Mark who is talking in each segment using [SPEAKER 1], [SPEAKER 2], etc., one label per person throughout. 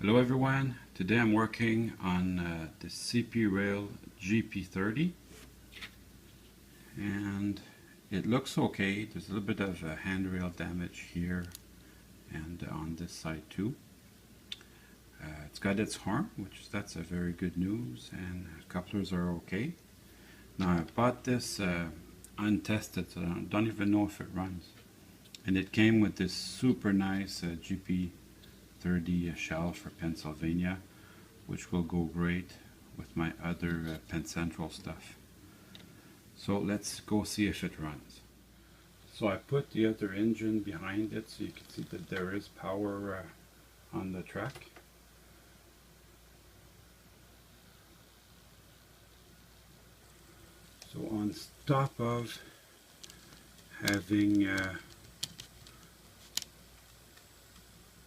[SPEAKER 1] Hello everyone, today I'm working on the Rail GP30 and it looks okay. There's a little bit of handrail damage here and on this side too. It's got its horn, that's a very good news, and couplers are okay. Now I bought this untested, so I don't even know if it runs, and it came with this super nice GP30 shell for Pennsylvania, which will go great with my other Penn Central stuff. So let's go see if it runs. So I put the other engine behind it so you can see that there is power on the track. So on top of having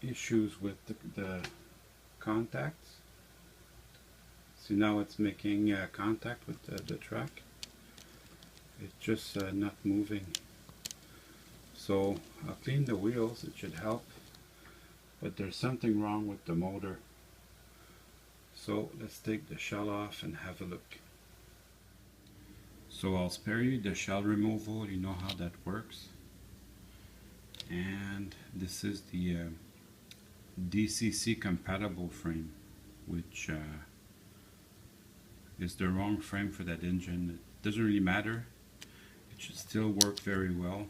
[SPEAKER 1] issues with the contacts, see now it's making contact with the track. It's just not moving. So I'll clean the wheels, it should help, but there's something wrong with the motor. So let's take the shell off and have a look. So I'll spare you the shell removal, you know how that works. And this is the DCC compatible frame, which is the wrong frame for that engine. It doesn't really matter, it should still work very well.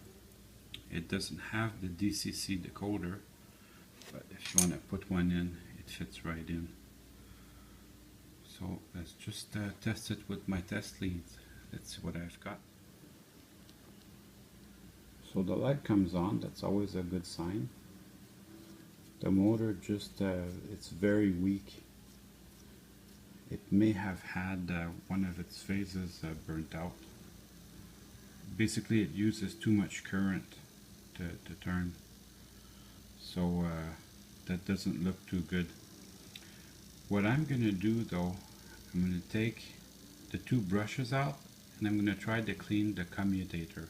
[SPEAKER 1] It doesn't have the DCC decoder, but if you want to put one in, it fits right in. So let's just test it with my test leads. Let's see what I've got. So the light comes on, that's always a good sign. The motor just, it's very weak. It may have had one of its phases burnt out. Basically it uses too much current to turn. So that doesn't look too good. What I'm going to do though, I'm going to take the two brushes out and I'm going to try to clean the commutator.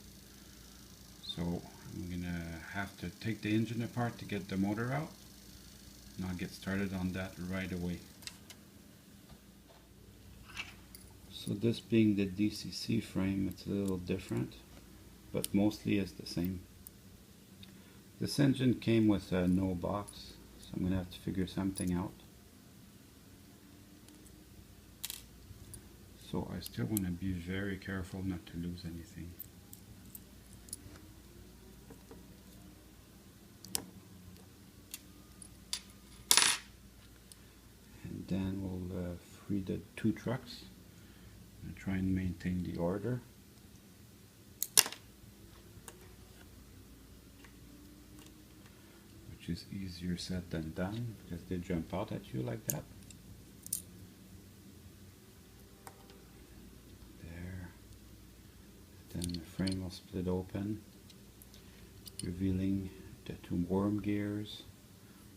[SPEAKER 1] So I'm going to have to take the engine apart to get the motor out, and I'll get started on that right away. So this being the DCC frame, it's a little different, but mostly it's the same. This engine came with no box, so I'm going to have to figure something out. So I still want to be very careful not to lose anything. And then we'll free the two trucks and try and maintain the order. Which is easier said than done because they jump out at you like that. Then the frame will split open, revealing the two worm gears.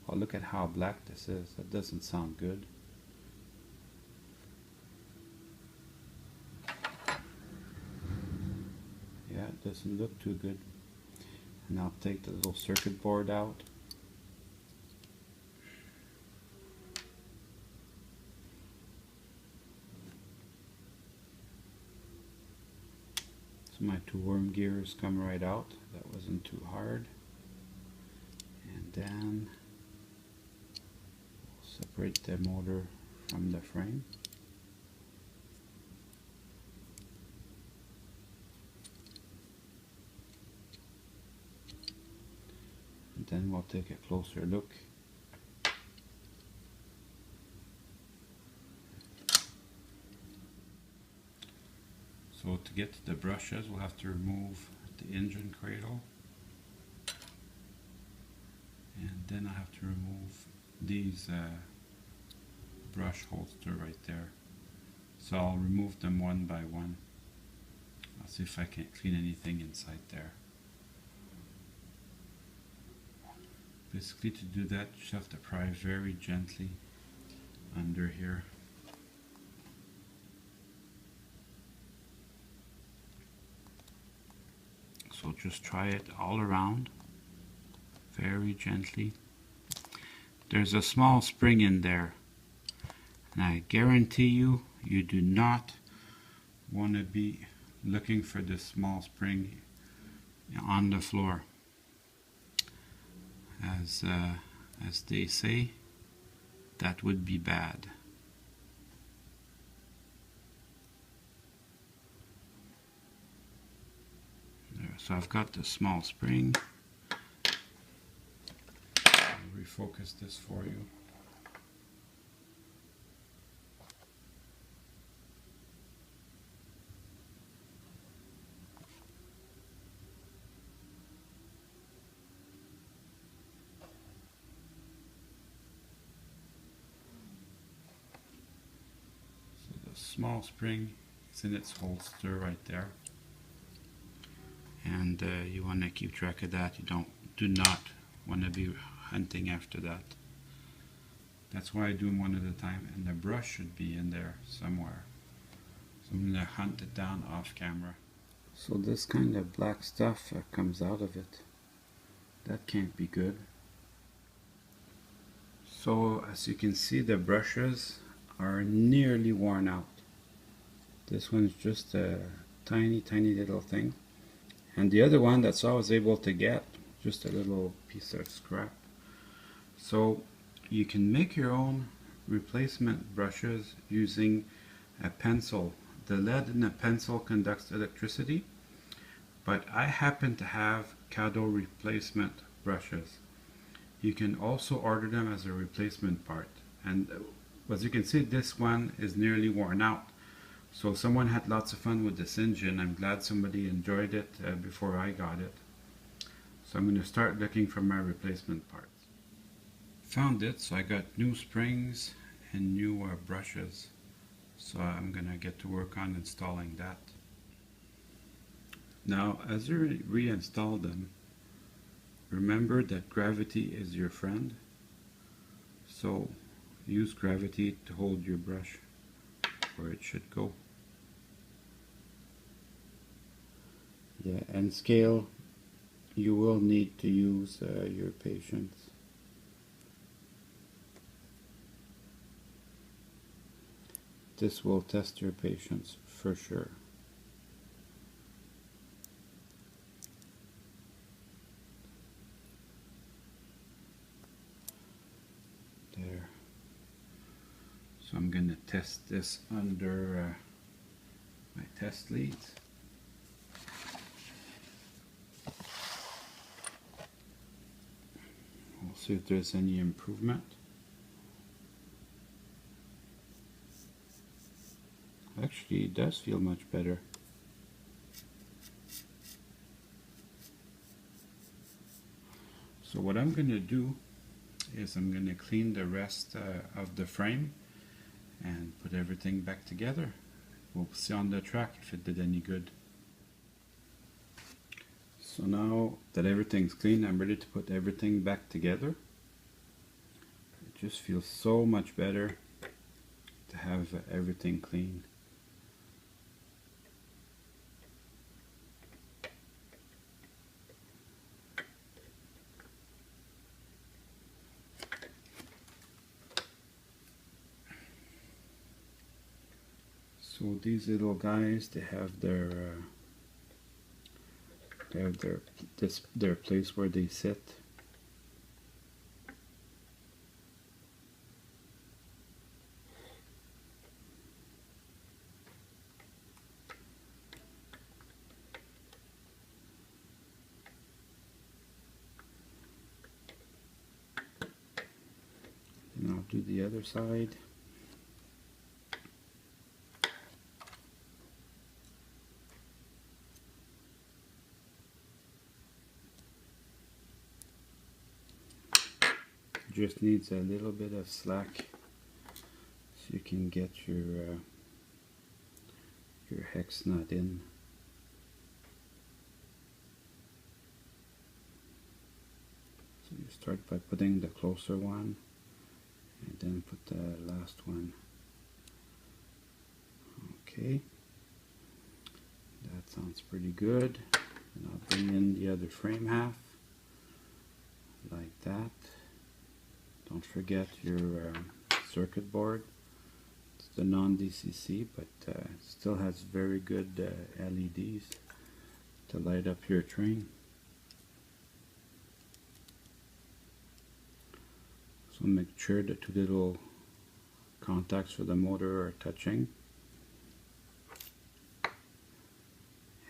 [SPEAKER 1] Oh, look at how black this is. That doesn't sound good. Yeah, it doesn't look too good. And I'll take the little circuit board out. So my two worm gears come right out. That wasn't too hard. And then we'll separate the motor from the frame. And then we'll take a closer look. So to get to the brushes, we'll have to remove the engine cradle, and then I have to remove these brush holster right there. So I'll remove them one by one. I'll see if I can clean anything inside there. Basically to do that, you just have to pry very gently under here. So just try it all around, very gently. there's a small spring in there, and I guarantee you, you do not want to be looking for this small spring on the floor. As they say, that would be bad. There, so I've got the small spring. I'll refocus this for you. Small spring is in its holster right there, and you want to keep track of that. You do not want to be hunting after that. That's why I do them one at a time, and the brush should be in there somewhere. So I'm going to hunt it down off camera. So this kind of black stuff comes out of it. That can't be good. So as you can see, the brushes are nearly worn out. This one's just a tiny little thing, and the other one that's I was able to get, just a little piece of scrap. So you can make your own replacement brushes using a pencil. The lead in a pencil conducts electricity, but I happen to have Kato replacement brushes. You can also order them as a replacement part, and as you can see, this one is nearly worn out. So someone had lots of fun with this engine. I'm glad somebody enjoyed it before I got it. So I'm going to start looking for my replacement parts. Found it, so I got new springs and new brushes. So I'm going to get to work on installing that. Now, as you reinstall them, remember that gravity is your friend. So use gravity to hold your brush where it should go. Yeah, and scale, you will need to use your patience. This will test your patience for sure. There. So I'm going to test this under my test leads. We'll see if there's any improvement. Actually, it does feel much better. So what I'm going to do is I'm going to clean the rest of the frame and put everything back together. We'll see on the track if it did any good. So now that everything's clean, I'm ready to put everything back together. It just feels so much better to have everything clean. So these little guys, they have their place where they sit. And I'll do the other side. Just needs a little bit of slack so you can get your hex nut in. So you start by putting the closer one and then put the last one. Okay, that sounds pretty good. And I'll bring in the other frame half like that. don't forget your circuit board. It's the non-DCC, but still has very good LEDs to light up your train. So make sure the two little contacts for the motor are touching.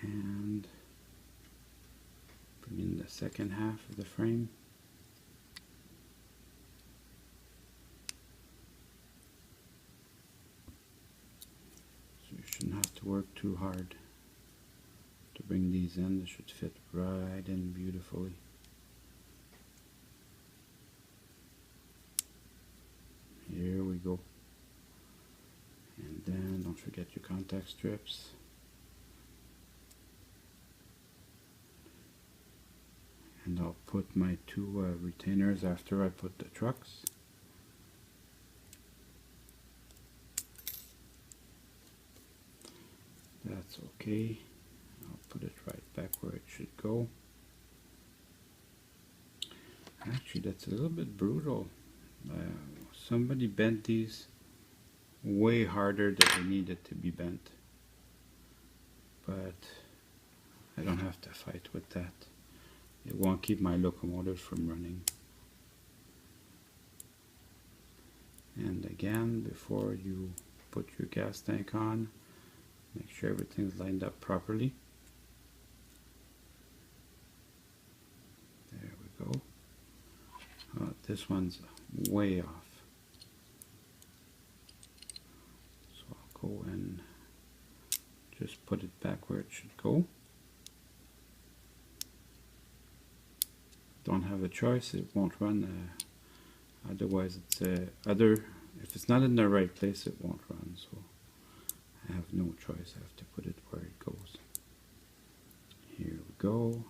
[SPEAKER 1] And bring in the second half of the frame. So you shouldn't have to work too hard to bring these in. They should fit right in beautifully. Here we go. And then don't forget your contact strips. And I'll put my two retainers after I put the trucks. That's okay. I'll put it right back where it should go. Actually, that's a little bit brutal. Somebody bent these way harder than they needed to be bent. But I don't have to fight with that. It won't keep my locomotive from running. And again, before you put your gas tank on, make sure everything's lined up properly. There we go. Oh, this one's way off. So I'll go and just put it back where it should go. Don't have a choice, it won't run. Otherwise, it's if it's not in the right place, it won't run. So I have no choice. I have to put it where it goes. Here we go.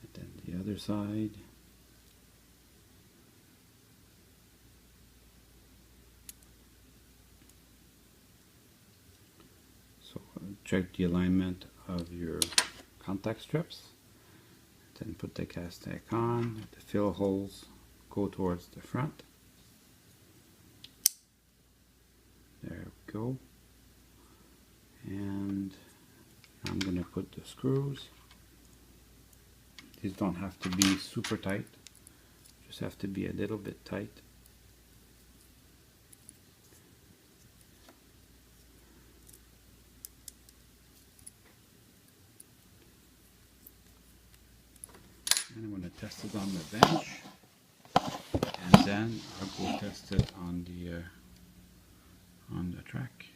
[SPEAKER 1] And then the other side. So check the alignment of your contact strips. Then put the gas tank on. The fill holes go towards the front. There we go. And I'm going to put the screws. These don't have to be super tight. Just have to be a little bit tight. And I'm going to test it on the bench, and then I'll go test it on the track.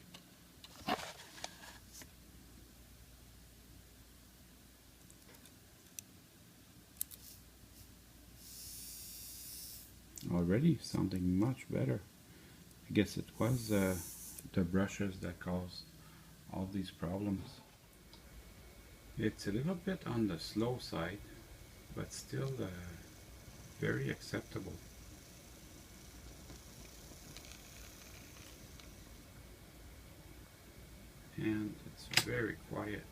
[SPEAKER 1] Already sounding much better. I guess it was the brushes that caused all these problems. It's a little bit on the slow side, but still very acceptable. And it's very quiet.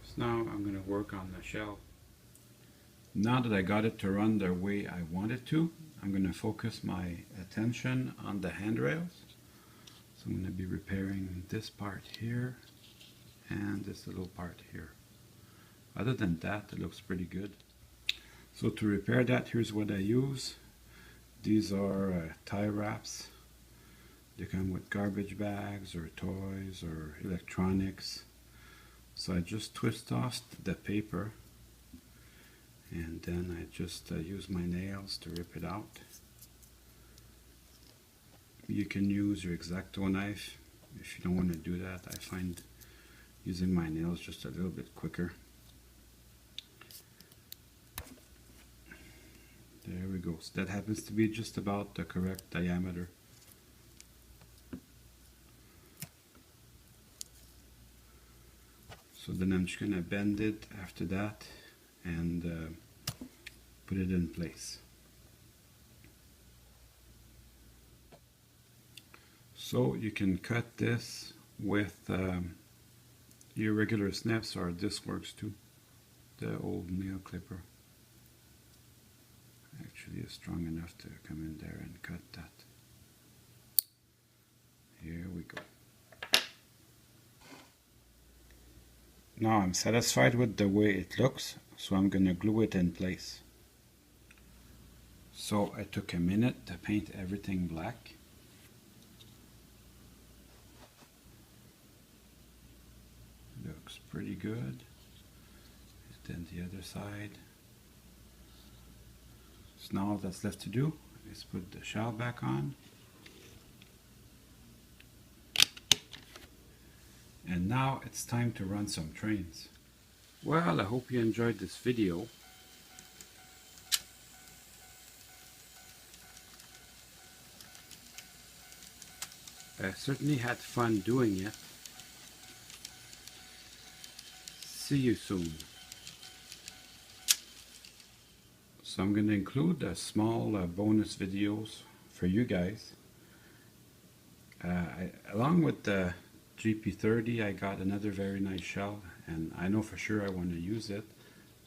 [SPEAKER 1] So now I'm going to work on the shell. Now that I got it to run the way I want it to, I'm going to focus my attention on the handrails. So I'm going to be repairing this part here and this little part here. Other than that, it looks pretty good. So to repair that, here's what I use. These are tie wraps. They come with garbage bags or toys or electronics. So I just twist off the paper, and then I just use my nails to rip it out. You can use your X-Acto knife if you don't want to do that. I find using my nails just a little bit quicker. There we go. So that happens to be just about the correct diameter. So then I'm just going to bend it after that and put it in place. So you can cut this with Your regular snips, or this works too. The old nail clipper actually is strong enough to come in there and cut that. Here we go. Now I'm satisfied with the way it looks, so I'm gonna glue it in place. So I took a minute to paint everything black. Looks pretty good. Then the other side. So now all that's left to do is put the shell back on. And now it's time to run some trains. Well, I hope you enjoyed this video. I certainly had fun doing it. See you soon. So I'm going to include a small bonus videos for you guys. Along with the GP30, I got another very nice shell, and I know for sure I want to use it,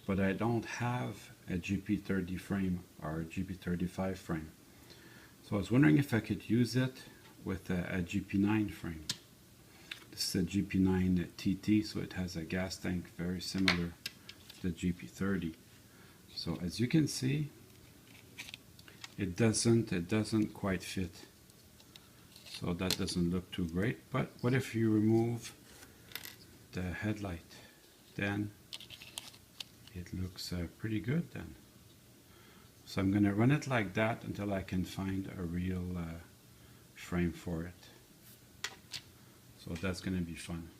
[SPEAKER 1] but I don't have a GP30 frame or a GP35 frame. So I was wondering if I could use it with a GP9 frame. This is a GP9 TT, so it has a gas tank very similar to the GP30. So as you can see, it doesn't quite fit. So that doesn't look too great. But what if you remove the headlight? Then it looks pretty good then. So I'm going to run it like that until I can find a real frame for it. So that's going to be fun.